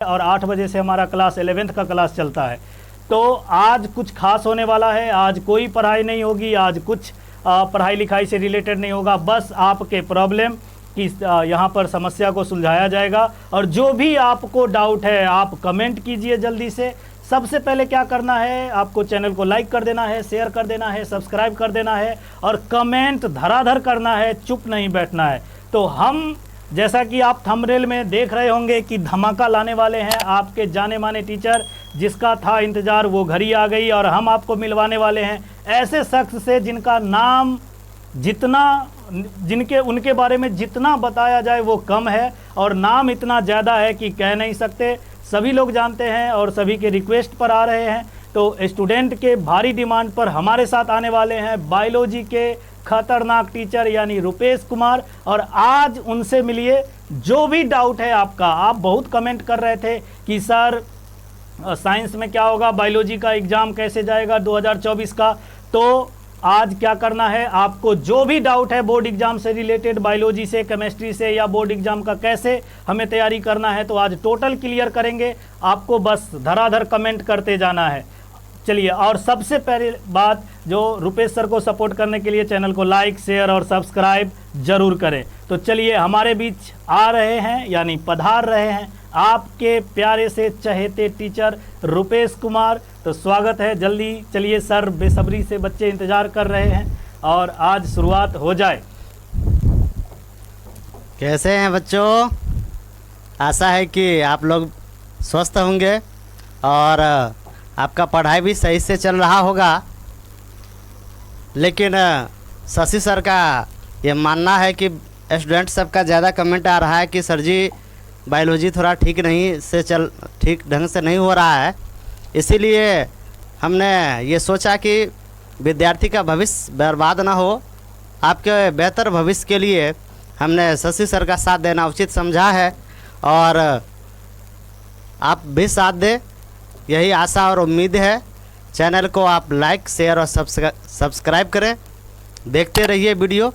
और 8 बजे से हमारा क्लास 11th का क्लास चलता है। तो आज कुछ खास होने वाला है। आज कोई पढ़ाई नहीं होगी, आज कुछ पढ़ाई लिखाई से रिलेटेड नहीं होगा। बस आपके प्रॉब्लम की यहाँ पर समस्या को सुलझाया जाएगा। और जो भी आपको डाउट है आप कमेंट कीजिए जल्दी से। सबसे पहले क्या करना है, आपको चैनल को लाइक कर देना है, शेयर कर देना है, सब्सक्राइब कर देना है और कमेंट धराधर करना है, चुप नहीं बैठना है। तो हम जैसा कि आप थंबनेल में देख रहे होंगे कि धमाका लाने वाले हैं। आपके जाने माने टीचर जिसका था इंतज़ार वो घड़ी आ गई और हम आपको मिलवाने वाले हैं ऐसे शख्स से जिनका नाम उनके बारे में जितना बताया जाए वो कम है और नाम इतना ज़्यादा है कि कह नहीं सकते। सभी लोग जानते हैं और सभी के रिक्वेस्ट पर आ रहे हैं। तो स्टूडेंट के भारी डिमांड पर हमारे साथ आने वाले हैं बायोलॉजी के खतरनाक टीचर यानी रुपेश कुमार। और आज उनसे मिलिए, जो भी डाउट है आपका। आप बहुत कमेंट कर रहे थे कि सर साइंस में क्या होगा, बायोलॉजी का एग्ज़ाम कैसे जाएगा 2024 का। तो आज क्या करना है, आपको जो भी डाउट है बोर्ड एग्जाम से रिलेटेड, बायोलॉजी से, केमिस्ट्री से या बोर्ड एग्जाम का कैसे हमें तैयारी करना है, तो आज टोटल क्लियर करेंगे। आपको बस धराधर कमेंट करते जाना है। चलिए, और सबसे पहले बात, जो रुपेश सर को सपोर्ट करने के लिए चैनल को लाइक, शेयर और सब्सक्राइब जरूर करें। तो चलिए, हमारे बीच आ रहे हैं यानी पधार रहे हैं आपके प्यारे से चहेते टीचर रुपेश कुमार। तो स्वागत है। जल्दी चलिए सर, बेसब्री से बच्चे इंतज़ार कर रहे हैं और आज शुरुआत हो जाए। कैसे हैं बच्चों? आशा है कि आप लोग स्वस्थ होंगे और आपका पढ़ाई भी सही से चल रहा होगा। लेकिन शशि सर का ये मानना है कि स्टूडेंट सबका ज़्यादा कमेंट आ रहा है कि सर जी बायोलॉजी थोड़ा ठीक ढंग से नहीं हो रहा है। इसीलिए हमने ये सोचा कि विद्यार्थी का भविष्य बर्बाद ना हो, आपके बेहतर भविष्य के लिए हमने शशि सर का साथ देना उचित समझा है और आप भी साथ दें, यही आशा और उम्मीद है। चैनल को आप लाइक, शेयर और सब्सक्राइब करें। देखते रहिए वीडियो।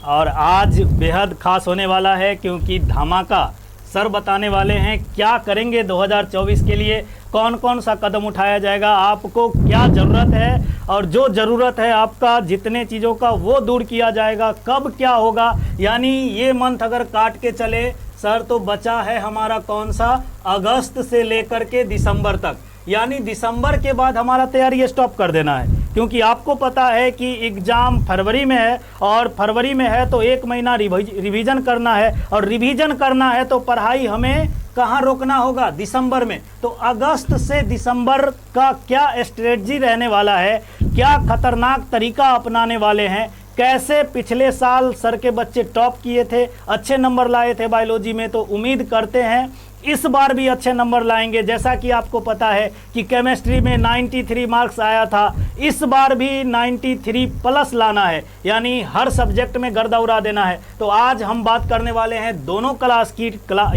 और आज बेहद खास होने वाला है क्योंकि धमाका सर बताने वाले हैं क्या करेंगे 2024 के लिए, कौन कौन सा कदम उठाया जाएगा, आपको क्या ज़रूरत है और जो ज़रूरत है आपका जितने चीज़ों का वो दूर किया जाएगा। कब क्या होगा, यानी ये मंथ अगर काट के चले सर तो बचा है हमारा कौन सा, अगस्त से लेकर के दिसंबर तक। यानी दिसंबर के बाद हमारा तैयारी स्टॉप कर देना है क्योंकि आपको पता है कि एग्ज़ाम फरवरी में है और फरवरी में है तो 1 महीना रिवीजन करना है और रिवीजन करना है तो पढ़ाई हमें कहाँ रोकना होगा, दिसंबर में। तो अगस्त से दिसंबर का क्या स्ट्रेटजी रहने वाला है, क्या खतरनाक तरीका अपनाने वाले हैं, कैसे पिछले साल सर के बच्चे टॉप किए थे, अच्छे नंबर लाए थे बायोलॉजी में, तो उम्मीद करते हैं इस बार भी अच्छे नंबर लाएंगे। जैसा कि आपको पता है कि केमिस्ट्री में 93 मार्क्स आया था, इस बार भी 93 प्लस लाना है, यानी हर सब्जेक्ट में गर्दा उड़ा देना है। तो आज हम बात करने वाले हैं दोनों क्लास की।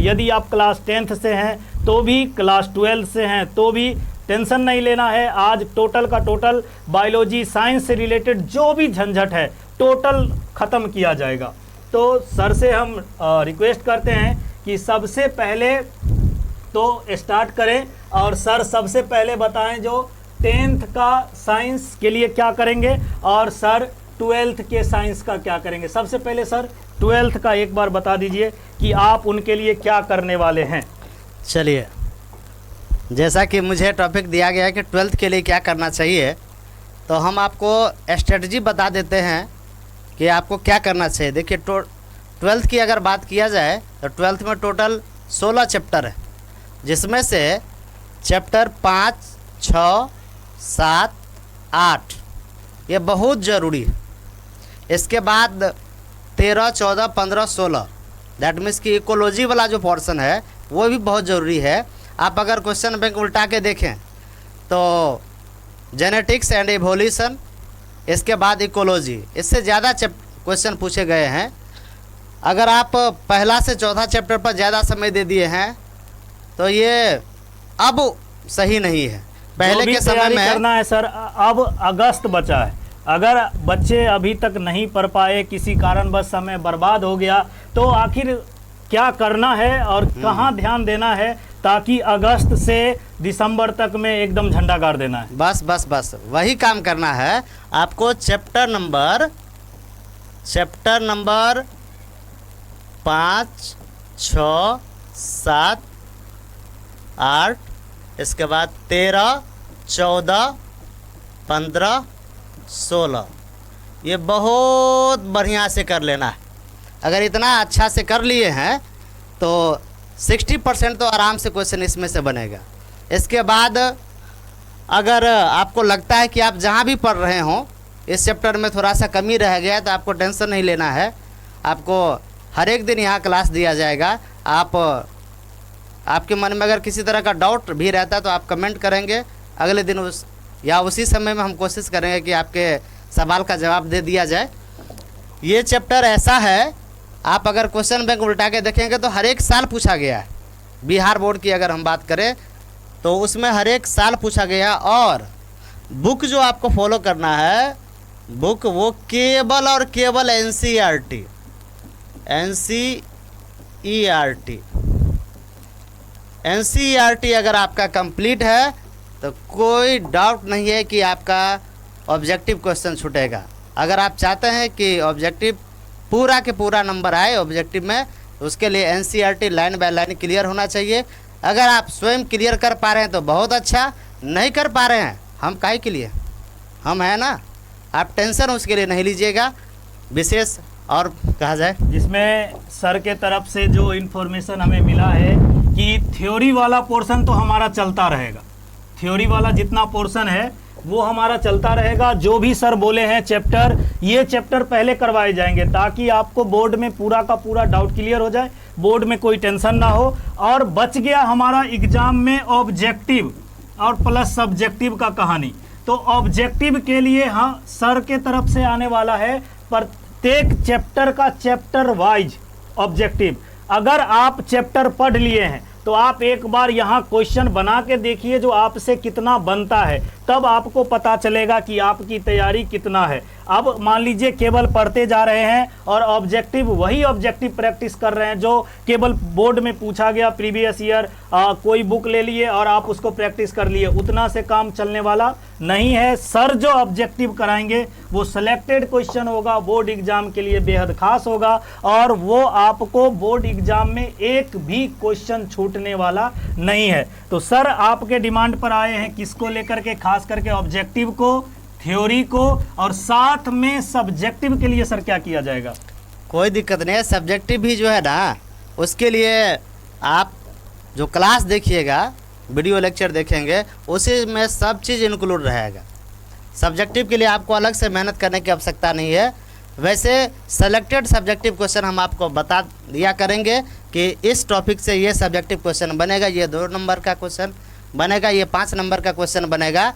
यदि आप क्लास 10th से हैं तो भी, क्लास 12 से हैं तो भी टेंशन नहीं लेना है। आज टोटल का टोटल बायोलॉजी साइंस से रिलेटेड जो भी झंझट है टोटल ख़त्म किया जाएगा। तो सर से हम रिक्वेस्ट करते हैं कि सबसे पहले तो स्टार्ट करें और सर सबसे पहले बताएं जो 10th का साइंस के लिए क्या करेंगे और सर 12th के साइंस का क्या करेंगे। सबसे पहले सर 12th का एक बार बता दीजिए कि आप उनके लिए क्या करने वाले हैं। चलिए, जैसा कि मुझे टॉपिक दिया गया है कि 12th के लिए क्या करना चाहिए, तो हम आपको स्ट्रेटजी बता देते हैं कि आपको क्या करना चाहिए। देखिए, 12th की अगर बात किया जाए तो 12th में टोटल 16 चैप्टर है, जिसमें से चैप्टर 5, 6, 7, 8 ये बहुत ज़रूरी है। इसके बाद 13, 14, 15, 16 दैट मीन्स कि इकोलॉजी वाला जो पोर्शन है वो भी बहुत ज़रूरी है। आप अगर क्वेश्चन बैंक उल्टा के देखें तो जेनेटिक्स एंड इवोल्यूशन, इसके बाद इकोलॉजी, इससे ज़्यादा क्वेश्चन पूछे गए हैं। अगर आप पहला से चौथा चैप्टर पर ज़्यादा समय दे दिए हैं तो ये अब सही नहीं है। पहले के समय में करना है सर, अब अगस्त बचा है, अगर बच्चे अभी तक नहीं पढ़ पाए, किसी कारणवश समय बर्बाद हो गया, तो आखिर क्या करना है और कहाँ ध्यान देना है ताकि अगस्त से दिसंबर तक में एकदम झंडा गाड़ देना है। बस बस बस वही काम करना है आपको। चैप्टर नंबर 5, 6, 7, 8, इसके बाद 13, 14, 15, 16 ये बहुत बढ़िया से कर लेना है। अगर इतना अच्छा से कर लिए हैं तो 60% तो आराम से क्वेश्चन इसमें से बनेगा। इसके बाद अगर आपको लगता है कि आप जहाँ भी पढ़ रहे हों इस चैप्टर में थोड़ा सा कमी रह गया तो आपको टेंशन नहीं लेना है। आपको हर एक दिन यहाँ क्लास दिया जाएगा। आपके मन में अगर किसी तरह का डाउट भी रहता है तो आप कमेंट करेंगे, अगले दिन उसी समय में हम कोशिश करेंगे कि आपके सवाल का जवाब दे दिया जाए। ये चैप्टर ऐसा है, आप अगर क्वेश्चन बैंक उल्टा के देखेंगे तो हर एक साल पूछा गया है। बिहार बोर्ड की अगर हम बात करें तो उसमें हर एक साल पूछा गया। और बुक जो आपको फॉलो करना है, बुक वो केवल और केवल एनसीईआरटी अगर आपका कंप्लीट है तो कोई डाउट नहीं है कि आपका ऑब्जेक्टिव क्वेश्चन छूटेगा। अगर आप चाहते हैं कि ऑब्जेक्टिव पूरा के पूरा नंबर आए ऑब्जेक्टिव में, उसके लिए NCERT line by line clear होना चाहिए। अगर आप स्वयं क्लियर कर पा रहे हैं तो बहुत अच्छा, नहीं कर पा रहे हैं हम काहे के लिए, हम हैं ना। आप टेंशन उसके लिए नहीं लीजिएगा। विशेष और कहा जाए जिसमें सर के तरफ से जो इन्फॉर्मेशन हमें मिला है कि थ्योरी वाला पोर्शन तो हमारा चलता रहेगा, थ्योरी वाला जितना पोर्शन है वो हमारा चलता रहेगा। जो भी सर बोले हैं चैप्टर, ये चैप्टर पहले करवाए जाएंगे ताकि आपको बोर्ड में पूरा का पूरा डाउट क्लियर हो जाए, बोर्ड में कोई टेंशन ना हो। और बच गया हमारा एग्जाम में ऑब्जेक्टिव और प्लस सब्जेक्टिव का कहानी। तो ऑब्जेक्टिव के लिए हाँ सर के तरफ से आने वाला है प्रत्येक चैप्टर का चैप्टर वाइज ऑब्जेक्टिव। अगर आप चैप्टर पढ़ लिए हैं तो आप एक बार यहाँ क्वेश्चन बना के देखिए जो आपसे कितना बनता है, तब आपको पता चलेगा कि आपकी तैयारी कितना है। अब मान लीजिए केवल पढ़ते जा रहे हैं और ऑब्जेक्टिव वही ऑब्जेक्टिव प्रैक्टिस कर रहे हैं जो केवल बोर्ड में पूछा गया प्रीवियस ईयर, कोई बुक ले लिए और आप उसको प्रैक्टिस कर लिए, उतना से काम चलने वाला नहीं है। सर जो ऑब्जेक्टिव कराएंगे वो सिलेक्टेड क्वेश्चन होगा, बोर्ड एग्जाम के लिए बेहद खास होगा और वो आपको बोर्ड एग्जाम में एक भी क्वेश्चन छूटने वाला नहीं है। तो सर आपके डिमांड पर आए हैं किसको लेकर के, खास करके ऑब्जेक्टिव को, थ्योरी को और साथ में सब्जेक्टिव के लिए सर क्या किया जाएगा? कोई दिक्कत नहीं है। सब्जेक्टिव भी जो है ना उसके लिए आप जो क्लास देखिएगा, वीडियो लेक्चर देखेंगे, उसी में सब चीज़ इंक्लूड रहेगा। सब्जेक्टिव के लिए आपको अलग से मेहनत करने की आवश्यकता नहीं है। वैसे सेलेक्टेड सब्जेक्टिव क्वेश्चन हम आपको बता दिया करेंगे कि इस टॉपिक से ये सब्जेक्टिव क्वेश्चन बनेगा, ये 2 नंबर का क्वेश्चन बनेगा, ये 5 नंबर का क्वेश्चन बनेगा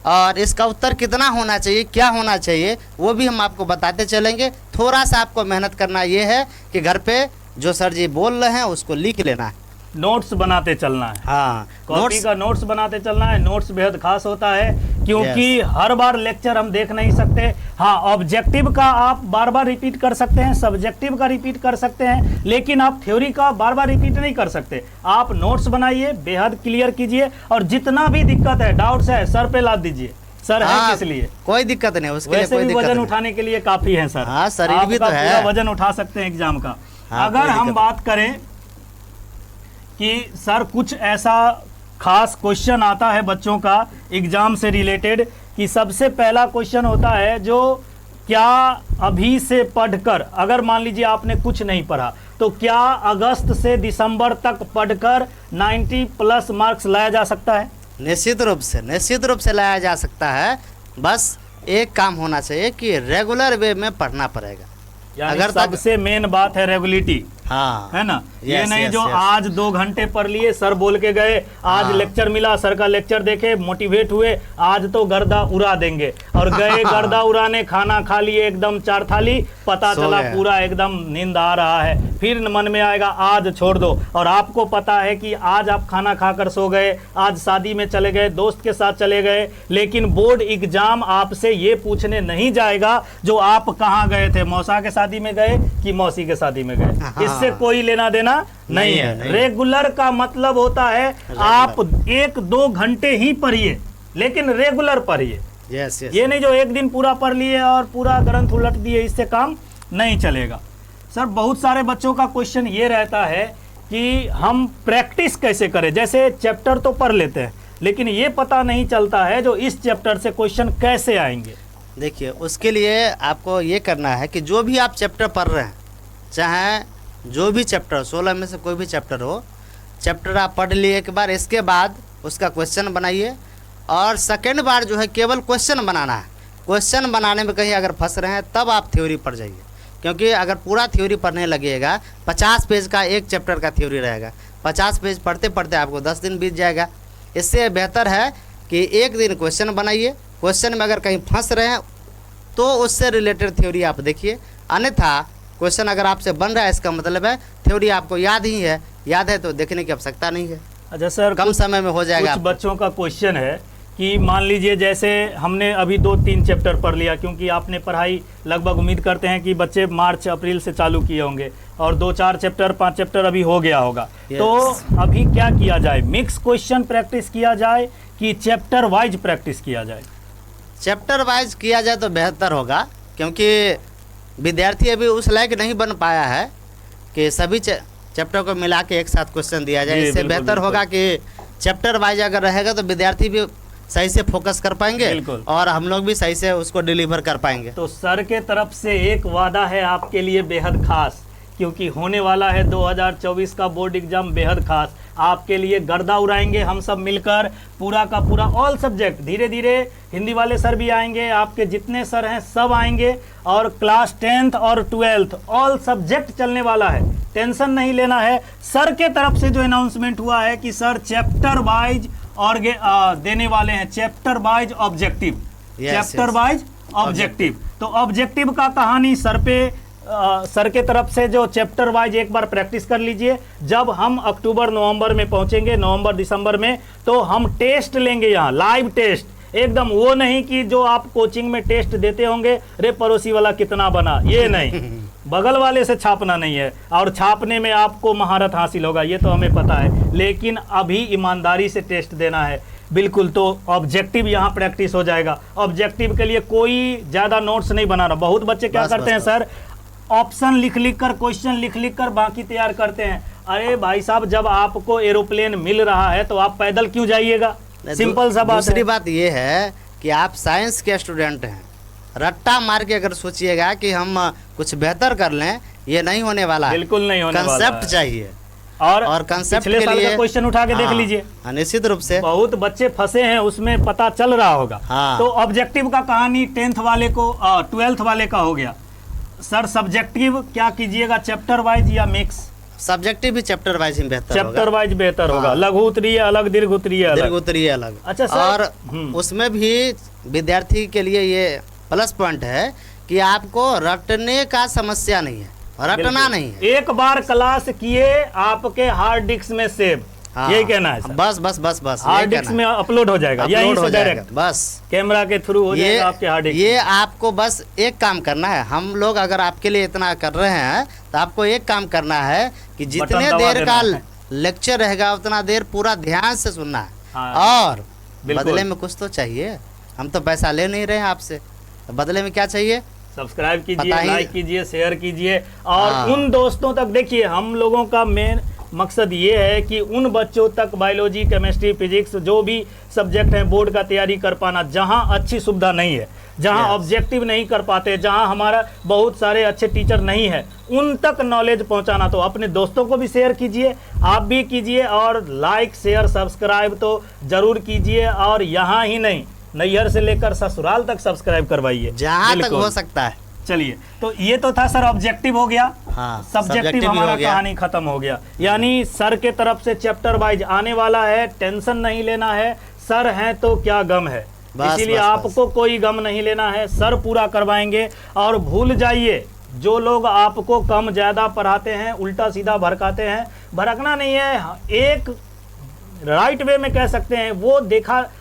और इसका उत्तर कितना होना चाहिए, क्या होना चाहिए, वो भी हम आपको बताते चलेंगे। थोड़ा सा आपको मेहनत करना ये है कि घर पे जो सर जी बोल रहे हैं उसको लिख लेना है, नोट्स बनाते चलना है। हाँ, कॉपी का नोट्स बनाते चलना है। नोट्स बेहद खास होता है क्योंकि हर बार लेक्चर हम देख नहीं सकते। हाँ, ऑब्जेक्टिव का आप बार बार रिपीट कर सकते हैं, सब्जेक्टिव का रिपीट कर सकते हैं, लेकिन आप थ्योरी का बार बार रिपीट नहीं कर सकते। आप नोट्स बनाइए, बेहद क्लियर कीजिए और जितना भी दिक्कत है, डाउट्स है, सर पे लाद दीजिए। सर है किस लिए? कोई दिक्कत नहीं, उसके लिए वैसे कोई भी दिक्कत वजन नहीं। उठाने के लिए काफी है सर। हाँ, शरीर भी तो आपका है, पूरा वजन उठा सकते हैं एग्जाम का। हाँ, अगर कोई हम दिक्कत बात करें कि सर कुछ ऐसा खास क्वेश्चन आता है बच्चों का एग्जाम से रिलेटेड कि सबसे पहला क्वेश्चन होता है जो क्या अभी से पढ़कर, अगर मान लीजिए आपने कुछ नहीं पढ़ा तो क्या अगस्त से दिसंबर तक पढ़कर 90+ मार्क्स लाया जा सकता है? निश्चित रूप से लाया जा सकता है। बस एक काम होना चाहिए कि रेगुलर वे में पढ़ना पड़ेगा। अगर सबसे मेन बात है रेगुलरिटी, हाँ, है ना। ये यस, नहीं यस, जो यस। आज 2 घंटे पढ़ लिए, सर बोल के गए, आज लेक्चर मिला, सर का लेक्चर देखे, मोटिवेट हुए, आज तो गर्दा उड़ा देंगे और गए गर्दा उड़ाने, खाना खा लिए एकदम 4 थाली, पता चला पूरा एकदम नींद आ रहा है। फिर मन में आएगा आज छोड़ दो, और आपको पता है कि आज आप खाना खाकर सो गए, आज शादी में चले गए, दोस्त के साथ चले गए, लेकिन बोर्ड एग्जाम आपसे ये पूछने नहीं जाएगा जो आप कहाँ गए थे, मौसा के शादी में गए कि मौसी के शादी में गए। इस उससे कोई लेना देना नहीं है। नहीं। रेगुलर का मतलब होता है आप 1-2 घंटे ही पढ़िए, लेकिन रेगुलर पढ़िए। Yes yes. ये नहीं जो एक दिन पूरा पढ़ लिए और पूरा ग्रंथ उलट दिए, इससे काम नहीं चलेगा। सर बहुत सारे बच्चों का क्वेश्चन ये रहता है कि हम प्रैक्टिस कैसे करें। जैसे चैप्टर तो पढ़ लेते हैं, लेकिन ये पता नहीं चलता है जो इस चैप्टर से क्वेश्चन कैसे आएंगे। देखिए उसके लिए आपको ये करना है कि जो भी आप चैप्टर पढ़ रहे हैं, चाहे जो भी चैप्टर 16 में से कोई भी चैप्टर हो, चैप्टर आप पढ़ लिए एक बार, इसके बाद उसका क्वेश्चन बनाइए और सेकेंड बार जो है केवल क्वेश्चन बनाना है। क्वेश्चन बनाने में कहीं अगर फंस रहे हैं तब आप थ्योरी पढ़ जाइए, क्योंकि अगर पूरा थ्योरी पढ़ने लगिएगा 50 पेज का एक चैप्टर का थ्योरी रहेगा, 50 पेज पढ़ते पढ़ते आपको 10 दिन बीत जाएगा। इससे बेहतर है कि एक दिन क्वेश्चन बनाइए, क्वेश्चन में अगर कहीं फंस रहे हैं तो उससे रिलेटेड थ्योरी आप देखिए, अन्यथा क्वेश्चन अगर आपसे बन रहा है इसका मतलब है थ्योरी आपको याद ही है, याद है तो देखने की आवश्यकता नहीं है। अच्छा सर, कम समय में हो जाएगा। कुछ बच्चों का क्वेश्चन है कि मान लीजिए जैसे हमने अभी 2-3 चैप्टर पढ़ लिया, क्योंकि आपने पढ़ाई लगभग उम्मीद करते हैं कि बच्चे मार्च अप्रैल से चालू किए होंगे और 2-4 चैप्टर 5 चैप्टर अभी हो गया होगा। तो अभी क्या किया जाए, मिक्स क्वेश्चन प्रैक्टिस किया जाए कि चैप्टर वाइज प्रैक्टिस किया जाए? चैप्टर वाइज किया जाए तो बेहतर होगा, क्योंकि विद्यार्थी अभी उस लायक नहीं बन पाया है कि सभी चैप्टर को मिला के एक साथ क्वेश्चन दिया जाए। इससे बेहतर होगा कि चैप्टर वाइज अगर रहेगा तो विद्यार्थी भी सही से फोकस कर पाएंगे और हम लोग भी सही से उसको डिलीवर कर पाएंगे। तो सर के तरफ से एक वादा है आपके लिए बेहद खास, क्योंकि होने वाला है 2024 का बोर्ड एग्जाम बेहद खास। आपके लिए गर्दा उड़ाएंगे हम सब मिलकर, पूरा का पूरा ऑल सब्जेक्ट। धीरे धीरे हिंदी वाले सर भी आएंगे, आपके जितने सर हैं सब आएंगे, और क्लास 10th और 12th ऑल सब्जेक्ट चलने वाला है। टेंशन नहीं लेना है। सर के तरफ से जो अनाउंसमेंट हुआ है कि सर चैप्टर वाइज और देने वाले हैं, chapter wise objective, chapter wise objective. तो ऑब्जेक्टिव का कहानी सर पे सर के तरफ से जो चैप्टर वाइज एक बार प्रैक्टिस कर लीजिए। जब हम अक्टूबर नवंबर में पहुंचेंगे, नवंबर दिसंबर में, तो हम टेस्ट लेंगे यहाँ, लाइव टेस्ट एकदम। वो नहीं कि जो आप कोचिंग में टेस्ट देते होंगे, रे पड़ोसी वाला कितना बना, ये नहीं, बगल वाले से छापना नहीं है, और छापने में आपको महारत हासिल होगा, ये तो हमें पता है, लेकिन अभी ईमानदारी से टेस्ट देना है। बिल्कुल, तो ऑब्जेक्टिव यहाँ प्रैक्टिस हो जाएगा। ऑब्जेक्टिव के लिए कोई ज़्यादा नोट्स नहीं बनाना। बहुत बच्चे क्या करते हैं सर, ऑप्शन लिख लिख कर, क्वेश्चन लिख लिख कर बाकी तैयार करते हैं। अरे भाई साहब, जब आपको एरोप्लेन मिल रहा है तो आप पैदल क्यों जाइएगा? सिंपल सा बात है। दूसरी बात ये है कि आप साइंस के स्टूडेंट हैं, रट्टा मार के अगर सोचिएगा कि हम कुछ बेहतर कर लें, ये नहीं होने वाला है। बिल्कुल नहीं होने वाला है। कंसेप्ट चाहिए, और कंसेप्ट पिछले साल का क्वेश्चन उठा के देख लीजिए, निश्चित रूप से बहुत बच्चे फंसे हैं, उसमें पता चल रहा होगा। तो ऑब्जेक्टिव का कहानी 10th वाले को 12th वाले का हो गया। सर सब्जेक्टिव क्या कीजिएगा, चैप्टर वाइज या मिक्स? सब्जेक्टिव भी चैप्टर वाइज ही बेहतर होगा। चैप्टर वाइज बेहतर होगा। लघु उत्तरीय अलग, दीर्घ उत्तरीय अलग, दीर्घ उत्तरीय अलग। अच्छा सर, और उसमें भी विद्यार्थी के लिए ये प्लस पॉइंट है कि आपको रटने का समस्या नहीं है, रटना नहीं है। एक बार क्लास किए, आपके हार्ड डिस्क में सेव, यही कहना है सर। बस बस बस बस हार्ड डिस्क में अपलोड हो जाएगा, यहीं से डायरेक्ट बस कैमरा के थ्रू हो जाएगा आपके हार्ड डिस्क। ये आपको बस एक काम करना है। हम लोग अगर आपके लिए इतना कर रहे हैं तो आपको एक काम करना है कि जितने देर का लेक्चर रहेगा उतना देर पूरा ध्यान से सुनना है, और बदले में कुछ तो चाहिए। हम तो पैसा ले नहीं रहे हैं आपसे, तो बदले में क्या चाहिए? सब्सक्राइब कीजिए, लाइक कीजिए, शेयर कीजिए, और उन दोस्तों तक, देखिए हम लोगों का मेन मकसद ये है कि उन बच्चों तक बायोलॉजी, केमिस्ट्री, फिजिक्स जो भी सब्जेक्ट हैं बोर्ड का तैयारी कर पाना, जहां अच्छी सुविधा नहीं है, जहां ऑब्जेक्टिव नहीं कर पाते, जहां हमारा बहुत सारे अच्छे टीचर नहीं है, उन तक नॉलेज पहुंचाना। तो अपने दोस्तों को भी शेयर कीजिए, आप भी कीजिए, और लाइक शेयर सब्सक्राइब तो जरूर कीजिए। और यहाँ ही नहीं, नैहर से लेकर ससुराल तक सब्सक्राइब करवाइए, जहां तक हो सकता है। चलिए, तो ये तो था सर ऑब्जेक्टिव हो गया। सब्जेक्टिव हमारा कहानी खत्म हो गया। यानी सर के तरफ से चैप्टर वाइज आने वाला है, टेंशन नहीं लेना है। सर हैं तो क्या गम है, इसीलिए आपको कोई गम नहीं लेना है, सर पूरा करवाएंगे। और भूल जाइए, जो लोग आपको कम ज्यादा पढ़ाते हैं, उल्टा सीधा भड़काते हैं, भड़कना नहीं है। एक राइट वे में कह सकते हैं, वो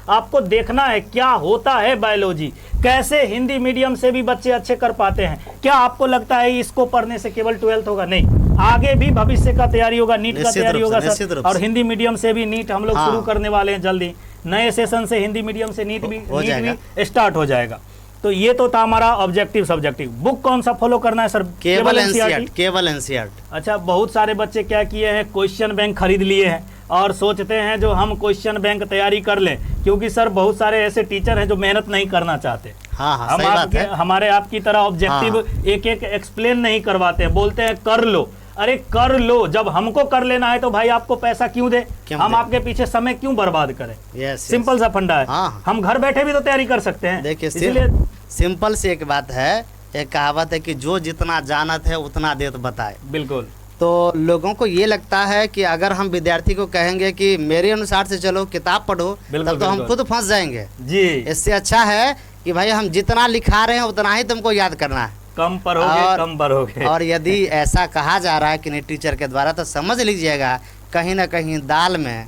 आपको देखना है क्या होता है बायोलॉजी, कैसे हिंदी मीडियम से भी बच्चे अच्छे कर पाते हैं। क्या आपको लगता है इसको पढ़ने से केवल 12th होगा? नहीं, आगे भी भविष्य का तैयारी होगा, नीट का निश्चित तैयारी रूप से, होगा निश्चित सर। रूप और से। हिंदी मीडियम से भी नीट हम लोग हाँ। शुरू करने वाले हैं जल्दी, नए सेशन से हिंदी मीडियम से नीट हो जाएगा। भी स्टार्ट हो जाएगा। तो ये तो था हमारा ऑब्जेक्टिव सब्जेक्टिव। बुक कौन सा फॉलो करना है सर? केवल NCERT? एनसीईआरटी, केवल एनसीईआरटी। अच्छा, बहुत सारे बच्चे क्या किए हैं, क्वेश्चन बैंक खरीद लिए हैं और सोचते हैं जो हम क्वेश्चन बैंक तैयारी कर लें, क्योंकि सर बहुत सारे ऐसे टीचर हैं जो मेहनत नहीं करना चाहते। हाँ हाँ, हम सही बात आपके है। हमारे आपकी तरह ऑब्जेक्टिव एक एक एक्सप्लेन नहीं करवाते हैं, बोलते हैं कर लो। अरे कर लो, जब हमको कर लेना है तो भाई आपको पैसा क्यों दे, क्यों हम दे? आपके पीछे समय क्यों बर्बाद करें? यस, सिंपल सा फंडा है। हाँ। हम घर बैठे भी तो तैयारी कर सकते हैं। देखिए इसलिए सिंपल सी एक बात है, एक कहावत है कि जो जितना जानत है उतना देत बताए। बिल्कुल तो लोगों को ये लगता है कि अगर हम विद्यार्थी को कहेंगे कि मेरे अनुसार से चलो किताब पढ़ो, बिल्कुल, तब तो हम बिल्कुल। खुद फंस जाएंगे। जी, इससे अच्छा है कि भाई हम जितना लिखा रहे हैं उतना ही तुमको याद करना है। कम पढ़ोगे और- कम पढ़ोगे। और यदि ऐसा कहा जा रहा है कि नहीं टीचर के द्वारा, तो समझ लीजिएगा कहीं ना कहीं दाल में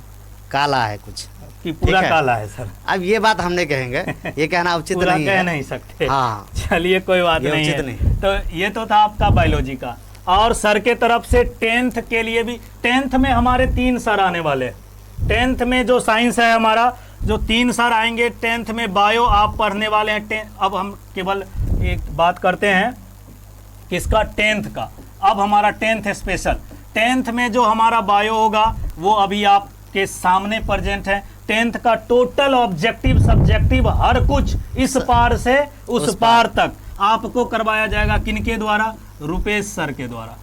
काला है कुछ। कि पूरा ठीक है। काला है सर, अब ये बात हम नहीं कहेंगे, ये कहना उचित पूरा नहीं कह है। नहीं सकते। हाँ, चलिए कोई बात ये नहीं उचित है। नहीं। तो ये तो था आपका बायोलॉजी का। और सर के तरफ से 10th के लिए भी, 10th में हमारे 3 सर आने वाले हैं। 10th में जो साइंस है हमारा, जो 3 सर आएंगे 10th में। बायो आप पढ़ने वाले हैं 10। अब हम केवल एक बात करते हैं किसका, 10th का। अब हमारा 10th स्पेशल, 10th में जो हमारा बायो होगा वो अभी आपके सामने प्रेजेंट है। 10th का टोटल ऑब्जेक्टिव सब्जेक्टिव हर कुछ इस पार से उस पार तक आपको करवाया जाएगा। किनके द्वारा? रुपेश सर के द्वारा।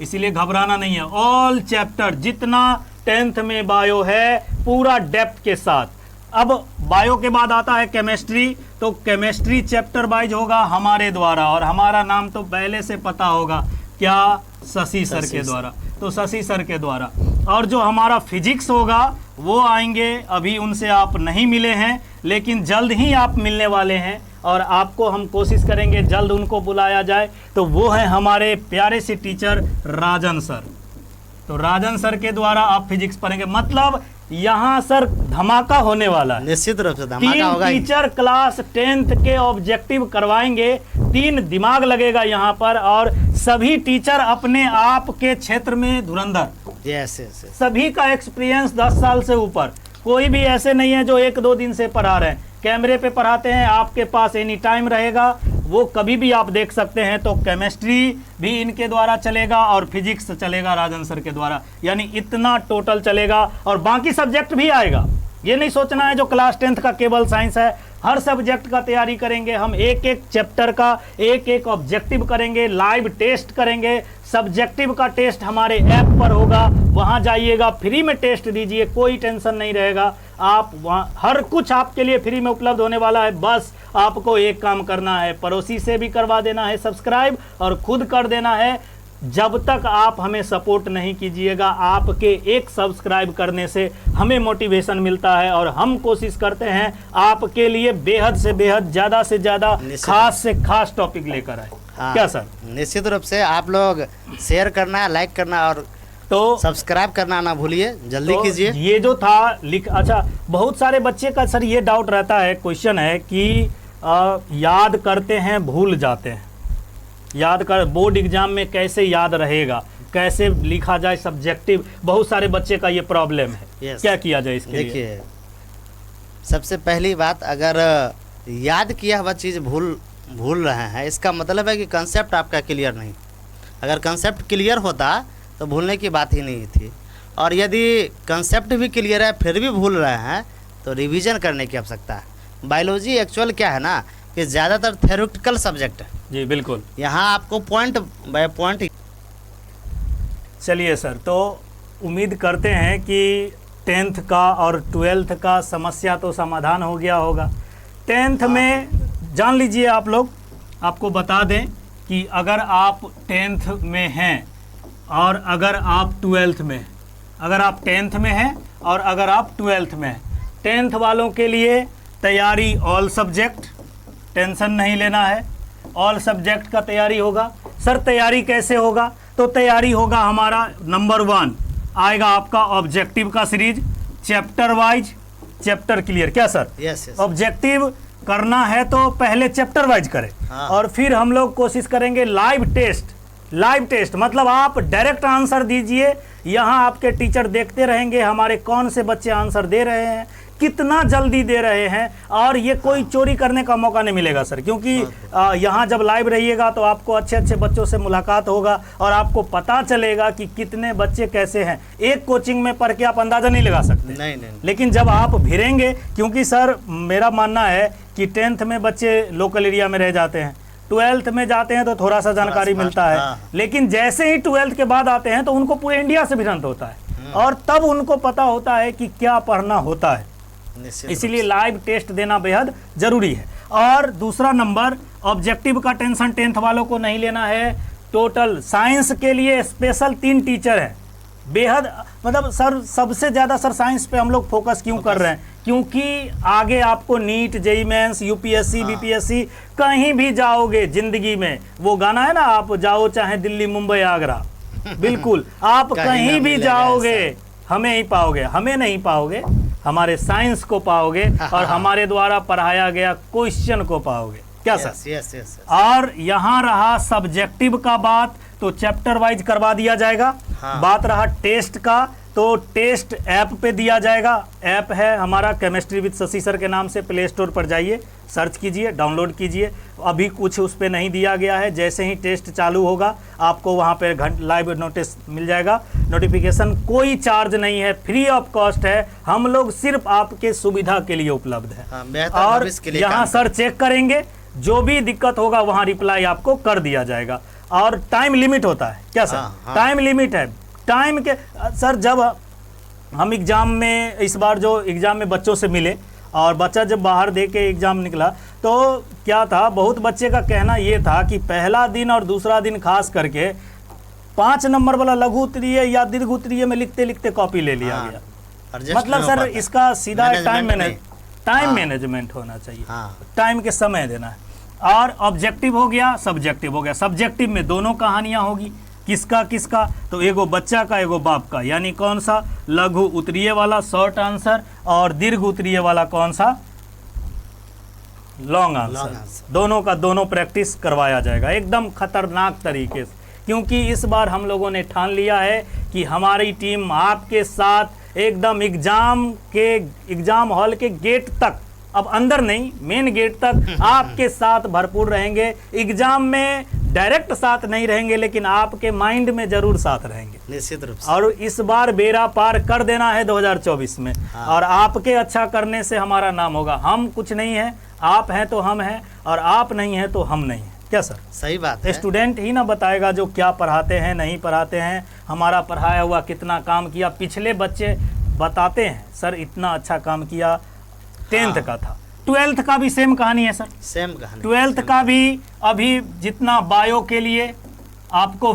इसीलिए घबराना नहीं है। ऑल चैप्टर जितना 10th में बायो है पूरा डेप्थ के साथ। अब बायो के बाद आता है केमिस्ट्री, तो केमिस्ट्री चैप्टर वाइज होगा हमारे द्वारा, और हमारा नाम तो पहले से पता होगा, क्या? शशि सर के द्वारा। तो शशि सर के द्वारा। और जो हमारा फिजिक्स होगा वो आएंगे, अभी उनसे आप नहीं मिले हैं लेकिन जल्द ही आप मिलने वाले हैं, और आपको हम कोशिश करेंगे जल्द उनको बुलाया जाए। तो वो है हमारे प्यारे से टीचर राजन सर। तो राजन सर के द्वारा आप फिजिक्स पढ़ेंगे। मतलब यहाँ सर धमाका होने वाला है। निश्चित रूप से धमाका 3 होगा ही। टीचर क्लास 10th के ऑब्जेक्टिव करवाएंगे, 3 दिमाग लगेगा यहाँ पर, और सभी टीचर अपने आप के क्षेत्र में धुरंधर, यस यस यस। सभी का एक्सपीरियंस 10 साल से ऊपर। कोई भी ऐसे नहीं है जो 1-2 दिन से पढ़ा रहे हैं, कैमरे पे पढ़ाते हैं, आपके पास एनी टाइम रहेगा, वो कभी भी आप देख सकते हैं। तो केमिस्ट्री भी इनके द्वारा चलेगा और फिजिक्स चलेगा राजन सर के द्वारा, यानी इतना टोटल चलेगा। और बाकी सब्जेक्ट भी आएगा, ये नहीं सोचना है जो क्लास 10th का केवल साइंस है। हर सब्जेक्ट का तैयारी करेंगे हम, एक एक चैप्टर का एक एक ऑब्जेक्टिव करेंगे, लाइव टेस्ट करेंगे। सब्जेक्टिव का टेस्ट हमारे ऐप पर होगा, वहां जाइएगा, फ्री में टेस्ट दीजिए, कोई टेंशन नहीं रहेगा। आप वहाँ हर कुछ आपके लिए फ्री में उपलब्ध होने वाला है। बस आपको एक काम करना है, पड़ोसी से भी करवा देना है सब्सक्राइब, और खुद कर देना है। जब तक आप हमें सपोर्ट नहीं कीजिएगा, आपके एक सब्सक्राइब करने से हमें मोटिवेशन मिलता है, और हम कोशिश करते हैं आपके लिए बेहद से बेहद, ज़्यादा से ज़्यादा, खास से खास टॉपिक लेकर आए। हाँ, क्या सर? निश्चित रूप से आप लोग शेयर करना, लाइक करना और तो सब्सक्राइब करना ना भूलिए, जल्दी तो कीजिए। ये जो था अच्छा, बहुत सारे बच्चे का सर ये डाउट रहता है, क्वेश्चन है कि याद करते हैं भूल जाते हैं, याद कर बोर्ड एग्जाम में कैसे याद रहेगा, कैसे लिखा जाए सब्जेक्टिव, बहुत सारे बच्चे का ये प्रॉब्लम है। Yes. क्या किया जाए इसके लिए? देखिए, सबसे पहली बात, अगर याद किया हुआ चीज़ भूल रहे हैं, इसका मतलब है कि कंसेप्ट आपका क्लियर नहीं। अगर कंसेप्ट क्लियर होता तो भूलने की बात ही नहीं थी। और यदि कंसेप्ट भी क्लियर है फिर भी भूल रहे हैं तो रिवीजन करने की आवश्यकता है। बायोलॉजी एक्चुअल क्या है ना, कि ज़्यादातर थ्योरेटिकल सब्जेक्ट है। जी बिल्कुल। यहाँ आपको पॉइंट बाय पॉइंट। चलिए सर, तो उम्मीद करते हैं कि 10th का और 12th का समस्या तो समाधान हो गया होगा। 10th में जान लीजिए आप लोग, आपको बता दें कि अगर आप 10th में हैं और अगर आप 12th में, अगर आप 10th में हैं और अगर आप 12th में हैं, 10th वालों के लिए तैयारी ऑल सब्जेक्ट, टेंशन नहीं लेना है, ऑल सब्जेक्ट का तैयारी होगा। सर तैयारी कैसे होगा? तो तैयारी होगा हमारा नंबर 1 आएगा आपका ऑब्जेक्टिव का series, chapter wise, chapter clear. क्या सर? Yes yes. ऑब्जेक्टिव करना है तो पहले चैप्टर वाइज करें, हाँ। और फिर हम लोग कोशिश करेंगे लाइव टेस्ट लाइव टेस्ट मतलब आप डायरेक्ट आंसर दीजिए, यहाँ आपके टीचर देखते रहेंगे हमारे कौन से बच्चे आंसर दे रहे हैं, कितना जल्दी दे रहे हैं, और ये कोई चोरी करने का मौका नहीं मिलेगा सर, क्योंकि यहाँ जब लाइव रहिएगा तो आपको अच्छे अच्छे बच्चों से मुलाकात होगा और आपको पता चलेगा कि कितने बच्चे कैसे हैं। एक कोचिंग में पढ़ के आप अंदाज़ा नहीं लगा सकते, नहीं। लेकिन जब आप भिड़ेंगे, क्योंकि सर मेरा मानना है कि 10th में बच्चे लोकल एरिया में रह जाते हैं, 12th में जाते हैं तो थोड़ा सा जानकारी मिलता है, लेकिन जैसे ही 12th के बाद आते हैं तो उनको पूरे इंडिया से भिड़ंत होता है और तब उनको पता होता है कि क्या पढ़ना होता है। इसीलिए लाइव टेस्ट देना बेहद जरूरी है। और दूसरा नंबर, ऑब्जेक्टिव का टेंशन 10th वालों को नहीं लेना है। टोटल साइंस के लिए स्पेशल 3 टीचर हैं, बेहद मतलब सर सबसे ज़्यादा सर साइंस पे हम लोग फोकस क्यों कर रहे हैं, क्योंकि आगे आपको NEET, JEE mains, UPSC, BPSC कहीं भी जाओगे जिंदगी में, वो गाना है ना, आप जाओ चाहे दिल्ली, मुंबई, आगरा, बिल्कुल आप कहीं भी जाओगे हमें ही पाओगे, हमें नहीं पाओगे, हमारे साइंस को पाओगे और हमारे द्वारा पढ़ाया गया क्वेश्चन को पाओगे। क्या सर? यस। और यहाँ रहा सब्जेक्टिव का बात, तो चैप्टर वाइज करवा दिया जाएगा। बात रहा टेस्ट का, तो टेस्ट ऐप पे दिया जाएगा। ऐप है हमारा केमिस्ट्री विद शशि सर के नाम से, प्ले स्टोर पर जाइए, सर्च कीजिए, डाउनलोड कीजिए। अभी कुछ उस पर नहीं दिया गया है, जैसे ही टेस्ट चालू होगा आपको वहाँ पे लाइव नोटिस मिल जाएगा, नोटिफिकेशन। कोई चार्ज नहीं है, फ्री ऑफ कॉस्ट है, हम लोग सिर्फ आपके सुविधा के लिए उपलब्ध है। और यहाँ सर चेक करेंगे, जो भी दिक्कत होगा वहाँ रिप्लाई आपको कर दिया जाएगा। और टाइम लिमिट होता है। क्या सर? टाइम लिमिट है। टाइम के सर, जब हम एग्ज़ाम में, इस बार जो एग्ज़ाम में बच्चों से मिले और बच्चा जब बाहर दे के एग्ज़ाम निकला, तो क्या था, बहुत बच्चे का कहना ये था कि पहला दिन और दूसरा दिन खास करके 5 नंबर वाला लघु उत्तरीय या दीर्घ उत्तरीय में लिखते लिखते कॉपी ले लिया गया। मतलब सर इसका सीधा टाइम मैनेजमेंट होना चाहिए, टाइम के समय देना है। और ऑब्जेक्टिव हो गया, सब्जेक्टिव हो गया। सब्जेक्टिव में दोनों कहानियाँ होगी, किसका किसका, तो एगो बच्चा का एगो बाप का, यानी कौन सा, लघु उत्तरीय वाला शॉर्ट आंसर और दीर्घ उत्तरीय वाला कौन सा, लॉन्ग आंसर। दोनों का दोनों प्रैक्टिस करवाया जाएगा एकदम खतरनाक तरीके से, क्योंकि इस बार हम लोगों ने ठान लिया है कि हमारी टीम आपके साथ एकदम एग्जाम हॉल के गेट तक, अब अंदर नहीं, मेन गेट तक आपके साथ भरपूर रहेंगे। एग्जाम में डायरेक्ट साथ नहीं रहेंगे, लेकिन आपके माइंड में जरूर साथ रहेंगे, निश्चित रूप से। और इस बार बेड़ा पार कर देना है 2024 में। और आपके अच्छा करने से हमारा नाम होगा। हम कुछ नहीं है, आप हैं तो हम हैं, और आप नहीं हैं तो हम नहीं हैं। क्या सर? सही बात है। स्टूडेंट ही ना बताएगा जो क्या पढ़ाते हैं, नहीं पढ़ाते हैं, हमारा पढ़ाया हुआ कितना काम किया। पिछले बच्चे बताते हैं सर इतना अच्छा काम किया, 10th का था। 12th का भी सेम कहानी है सर, सेम कहानी। 12th का भी अभी जितना बायो के लिए, आपको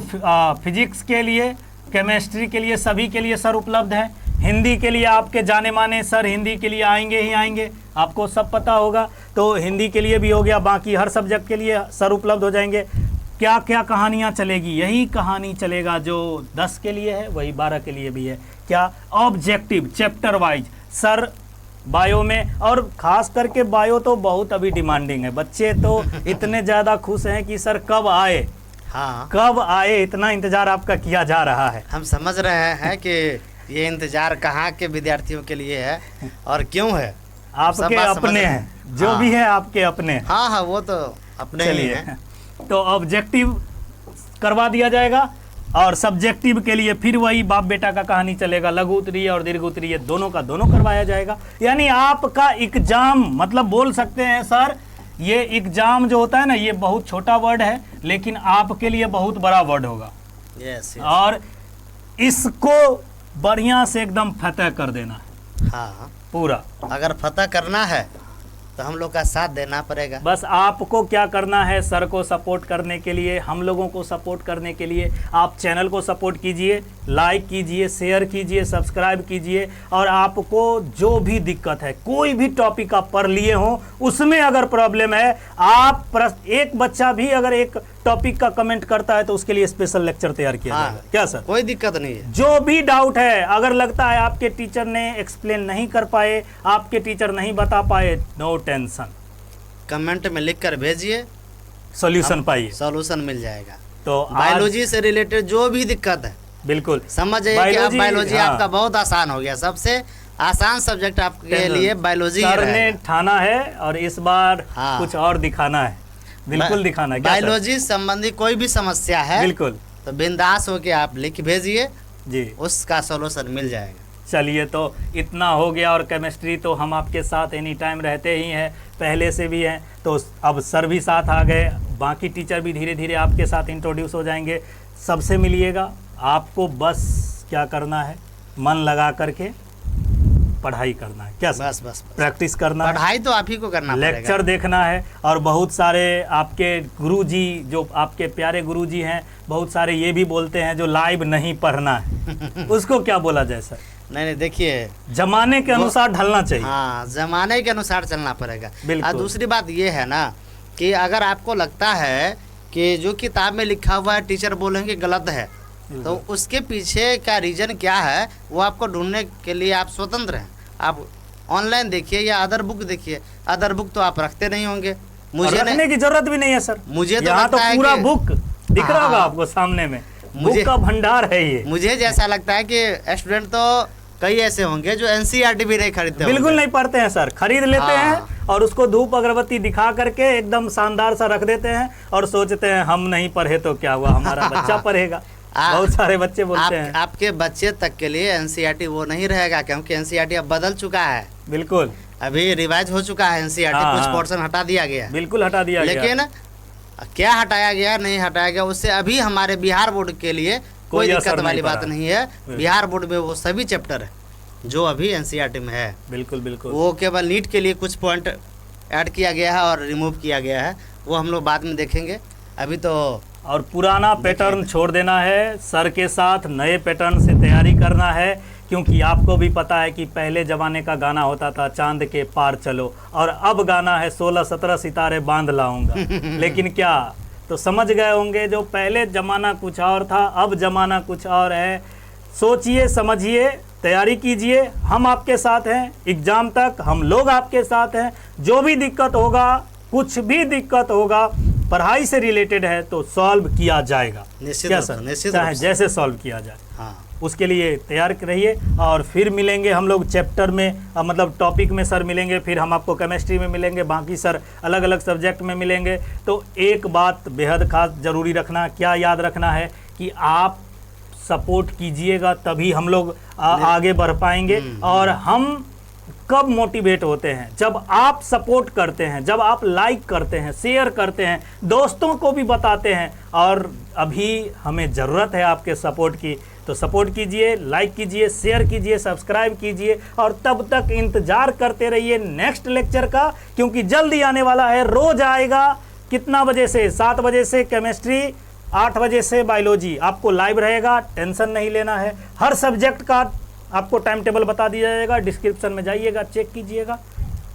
फिजिक्स के लिए, केमिस्ट्री के लिए, सभी के लिए सर उपलब्ध है। हिंदी के लिए आपके जाने माने सर हिंदी के लिए आएंगे ही आएंगे, आपको सब पता होगा, तो हिंदी के लिए भी हो गया। बाकी हर सब्जेक्ट के लिए सर उपलब्ध हो जाएंगे। क्या क्या कहानियाँ चलेगी? यही कहानी चलेगा जो 10 के लिए है, वही 12 के लिए भी है। क्या? Objective chapter wise sir bio में, और ख़ास करके बायो तो बहुत अभी डिमांडिंग है। बच्चे तो इतने ज़्यादा खुश हैं कि सर कब आए, कब आए, इतना इंतज़ार आपका किया जा रहा है। हम समझ रहे हैं कि ये इंतज़ार कहाँ के विद्यार्थियों के लिए है और क्यों है। आपके अपने हैं, जो भी है आपके अपने हैं। हाँ, वो तो अपने ही हैं। तो ऑब्जेक्टिव करवा दिया जाएगा, और सब्जेक्टिव के लिए फिर वही बाप बेटा का कहानी चलेगा। लघु उत्तरीय और दीर्घ उत्तरीय दोनों का दोनों करवाया जाएगा। यानी आपका एग्जाम, मतलब बोल सकते हैं सर, ये एग्जाम जो होता है ना, ये बहुत छोटा वर्ड है, लेकिन आपके लिए बहुत बड़ा वर्ड होगा। यस। और इसको बढ़िया से एकदम फतह कर देना है। हाँ, पूरा अगर फतह करना है तो हम लोग का साथ देना पड़ेगा। बस आपको क्या करना है, सर को सपोर्ट करने के लिए, हम लोगों को सपोर्ट करने के लिए आप चैनल को सपोर्ट कीजिए, लाइक कीजिए, शेयर कीजिए, सब्सक्राइब कीजिए। और आपको जो भी दिक्कत है, कोई भी टॉपिक आप पढ़ लिए हो, उसमें अगर प्रॉब्लम है, आप एक बच्चा भी अगर एक टॉपिक का कमेंट करता है तो उसके लिए स्पेशल लेक्चर तैयार किया जाएगा। क्या सर? कोई दिक्कत नहीं है। जो भी डाउट है, अगर लगता है आपके टीचर ने एक्सप्लेन नहीं कर पाए, आपके टीचर नहीं बता पाए, नो टेंशन, कमेंट में लिख कर भेजिए, सॉल्यूशन पाइए, सॉल्यूशन मिल जाएगा। तो आज बायोलॉजी से रिलेटेड जो भी दिक्कत है, बिल्कुल समझ जाइए कि अब बायोलॉजी हाँ। आपका बहुत आसान हो गया। सबसे आसान सब्जेक्ट आपके लिए बायोलॉजी ही सर ने रहेगा। ठाना है और इस बार हाँ। कुछ और दिखाना है, बिल्कुल दिखाना है। क्या सर? बायोलॉजी संबंधी कोई भी समस्या है बिल्कुल तो बिंदास होके आप लिख भेजिए, जी। उसका सॉल्यूशन मिल जाएगा। चलिए, तो इतना हो गया। और केमिस्ट्री तो हम आपके साथ एनी टाइम रहते ही हैं, पहले से भी हैं। तो अब सर भी साथ आ गए, बाकी टीचर भी धीरे धीरे आपके साथ इंट्रोड्यूस हो जाएंगे। सबसे मिलिएगा। आपको बस क्या करना है, मन लगा करके पढ़ाई करना है। क्या सर? बस बस बस। प्रैक्टिस करना है, पढ़ाई तो आप ही को करना पड़ेगा। लेक्चर देखना है। और बहुत सारे आपके गुरुजी, जो आपके प्यारे गुरुजी हैं, बहुत सारे ये भी बोलते हैं जो लाइव नहीं पढ़ना है उसको क्या बोला जाए सर? नहीं देखिए, जमाने के अनुसार ढलना चाहिए। हाँ, जमाने के अनुसार चलना पड़ेगा। बिल्कुल। और दूसरी बात ये है ना कि अगर आपको लगता है कि जो किताब में लिखा हुआ है टीचर बोलेंगे गलत है, तो उसके पीछे का रीजन क्या है वो आपको ढूंढने के लिए आप स्वतंत्र हैं। आप ऑनलाइन देखिए या अदर बुक देखिए। अदर बुक तो आप रखते नहीं होंगे, मुझे रखने की जरूरत भी नहीं है सर। मुझे तो यहाँ तो लगता है पूरा कि- बुक दिख रहा होगा हाँ। आपको सामने में, बुक मुझे- का भंडार है ये। मुझे जैसा लगता है कि स्टूडेंट तो कई ऐसे होंगे जो एनसीईआरटी भी नहीं खरीदते बिल्कुल होंगे। नहीं पढ़ते हैं सर, खरीद लेते हाँ। हैं और उसको धूप अगरबत्ती दिखा करके एकदम शानदार सा रख देते हैं और सोचते हैं हम नहीं पढ़े तो क्या हुआ, हमारा बच्चा पढ़ेगा। बहुत सारे बच्चे बोलते हैं। आपके बच्चे तक के लिए एनसीईआरटी वो नहीं रहेगा, क्योंकि एनसीईआरटी अब बदल चुका है। बिल्कुल अभी रिवाइज हो चुका है एनसीईआरटी, हाँ, कुछ हाँ। पोर्शन हटा दिया गया है। बिल्कुल हटा दिया गया। लेकिन क्या हटाया गया नहीं हटाया गया उससे अभी हमारे बिहार बोर्ड के लिए कोई असर दिक्कत नहीं वाली पड़ा। बात नहीं है। बिहार बोर्ड में वो सभी चैप्टर है जो अभी एनसीईआरटी में है। बिल्कुल बिल्कुल। वो केवल नीट के लिए कुछ पॉइंट ऐड किया गया है और रिमूव किया गया है, वो हम लोग बाद में देखेंगे। अभी तो और पुराना पैटर्न छोड़ देना है, सर के साथ नए पैटर्न से तैयारी करना है। क्योंकि आपको भी पता है कि पहले ज़माने का गाना होता था चांद के पार चलो, और अब गाना है 16-17 सितारे बांध लाऊंगा। लेकिन क्या तो समझ गए होंगे, जो पहले ज़माना कुछ और था, अब ज़माना कुछ और है। सोचिए, समझिए, तैयारी कीजिए। हम आपके साथ हैं एग्ज़ाम तक, हम लोग आपके साथ हैं। जो भी दिक्कत होगा, कुछ भी दिक्कत होगा, पढ़ाई से रिलेटेड है तो सॉल्व किया जाएगा। निश्चित क्या रूप से, सर? निश्चित चाहे रूप से। जैसे सॉल्व किया जाए, हाँ, उसके लिए तैयार रहिए। और फिर मिलेंगे हम लोग चैप्टर में, मतलब टॉपिक में सर मिलेंगे, फिर हम आपको केमिस्ट्री में मिलेंगे, बाकी सर अलग अलग सब्जेक्ट में मिलेंगे। तो एक बात बेहद खास ज़रूरी रखना, क्या याद रखना है कि आप सपोर्ट कीजिएगा तभी हम लोग आगे बढ़ पाएंगे। और हम कब मोटिवेट होते हैं? जब आप सपोर्ट करते हैं, जब आप लाइक करते हैं, शेयर करते हैं, दोस्तों को भी बताते हैं। और अभी हमें ज़रूरत है आपके सपोर्ट की, तो सपोर्ट कीजिए, लाइक कीजिए, शेयर कीजिए, सब्सक्राइब कीजिए। और तब तक इंतज़ार करते रहिए नेक्स्ट लेक्चर का, क्योंकि जल्दी आने वाला है। रोज़ आएगा। कितना बजे से? 7 बजे से केमिस्ट्री, 8 बजे से बायोलॉजी। आपको लाइव रहेगा, टेंशन नहीं लेना है। हर सब्जेक्ट का आपको टाइम टेबल बता दिया जाएगा, डिस्क्रिप्शन में जाइएगा, चेक कीजिएगा,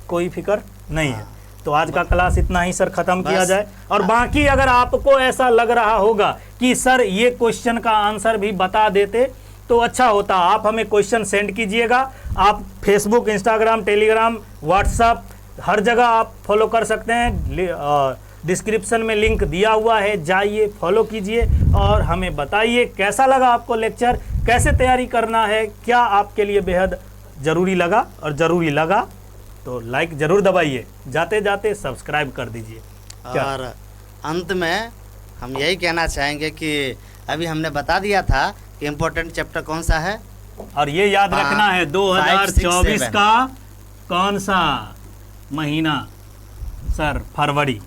कोई फिक्र नहीं है। तो आज का क्लास इतना ही सर ख़त्म किया जाए। और बाकी अगर आपको ऐसा लग रहा होगा कि सर ये क्वेश्चन का आंसर भी बता देते तो अच्छा होता, आप हमें क्वेश्चन सेंड कीजिएगा। आप फेसबुक, इंस्टाग्राम, टेलीग्राम, व्हाट्सअप हर जगह आप फॉलो कर सकते हैं। डिस्क्रिप्शन में लिंक दिया हुआ है, जाइए फॉलो कीजिए और हमें बताइए कैसा लगा आपको लेक्चर, कैसे तैयारी करना है, क्या आपके लिए बेहद ज़रूरी लगा। और ज़रूरी लगा तो लाइक ज़रूर दबाइए, जाते जाते सब्सक्राइब कर दीजिए। और अंत में हम यही कहना चाहेंगे कि अभी हमने बता दिया था कि इम्पोर्टेंट चैप्टर कौन सा है। और ये याद रखना है 2024 7 का कौन सा महीना सर? फरवरी।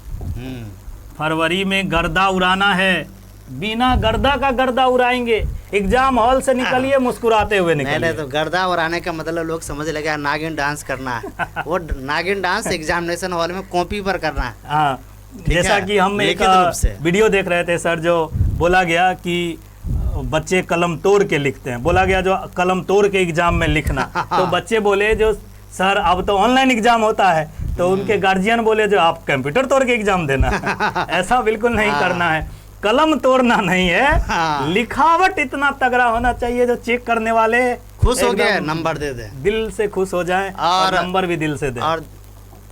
फरवरी में गर्दा उड़ाना है, बिना गर्दा का गर्दा उड़ाएंगे। एग्जाम हॉल से निकलिए मुस्कुराते हुए निकलिए। नहीं तो गर्दा उड़ाने का मतलब लोग समझ लगे नागिन डांस करना है। वो नागिन डांस एग्जामिनेशन हॉल में कॉपी पर करना है। हाँ, जैसा कि हम एक लिखित रूप से। वीडियो देख रहे थे सर, जो बोला गया कि बच्चे कलम तोड़ के लिखते हैं। बोला गया जो कलम तोड़ के एग्जाम में लिखना। तो बच्चे बोले जो सर अब तो ऑनलाइन एग्जाम होता है, तो उनके गार्जियन बोले जो आप कंप्यूटर तोड़ के एग्जाम देना। ऐसा बिल्कुल नहीं करना है, कलम तोड़ना नहीं है। लिखावट इतना तगड़ा होना चाहिए जो चेक करने वाले खुश हो गए, नंबर दे दे, दिल से खुश हो जाएं और नंबर भी दिल से दें। और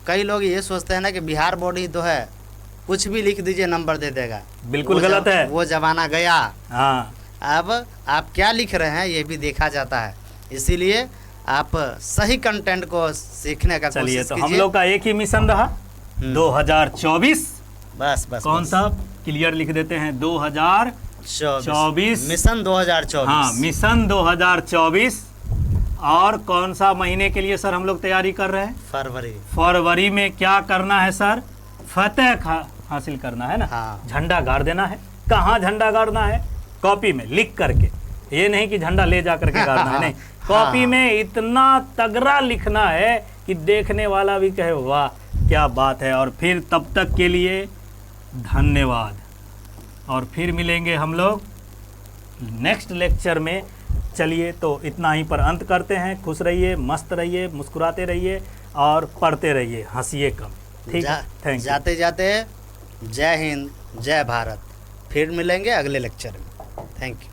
कई लोग ये सोचते हैं ना कि बिहार बोर्ड ही तो है, कुछ भी लिख दीजिए नंबर दे देगा। बिल्कुल वो गलत है। वो ज़माना गया। हाँ, अब आप क्या लिख रहे हैं ये भी देखा जाता है, इसीलिए आप सही कंटेंट को सीखने का चलिए कोशिश तो कीजिए। हम लोग का एक ही मिशन रहा 2024। बस बस कौन बस। सा क्लियर लिख देते हैं 2024। मिशन 2024। हाँ, मिशन 2024। और कौन सा महीने के लिए सर हम लोग तैयारी कर रहे हैं? फरवरी। फरवरी में क्या करना है सर? फतेह हासिल करना है ना। हाँ। झंडा गाड़ देना है। कहाँ झंडा गाड़ना है? कॉपी में लिख करके, ये नहीं कि झंडा ले जा करके गाड़ना है, नहीं, कॉपी में इतना तगड़ा लिखना है कि देखने वाला भी कहे वाह क्या बात है। और फिर तब तक के लिए धन्यवाद, और फिर मिलेंगे हम लोग नेक्स्ट लेक्चर में। चलिए तो इतना ही पर अंत करते हैं। खुश रहिए, मस्त रहिए, मुस्कुराते रहिए और पढ़ते रहिए, हंसिए कम। ठीक है, थैंक यू। जाते जाते जय हिंद, जय भारत। फिर मिलेंगे अगले लेक्चर में। Thank you.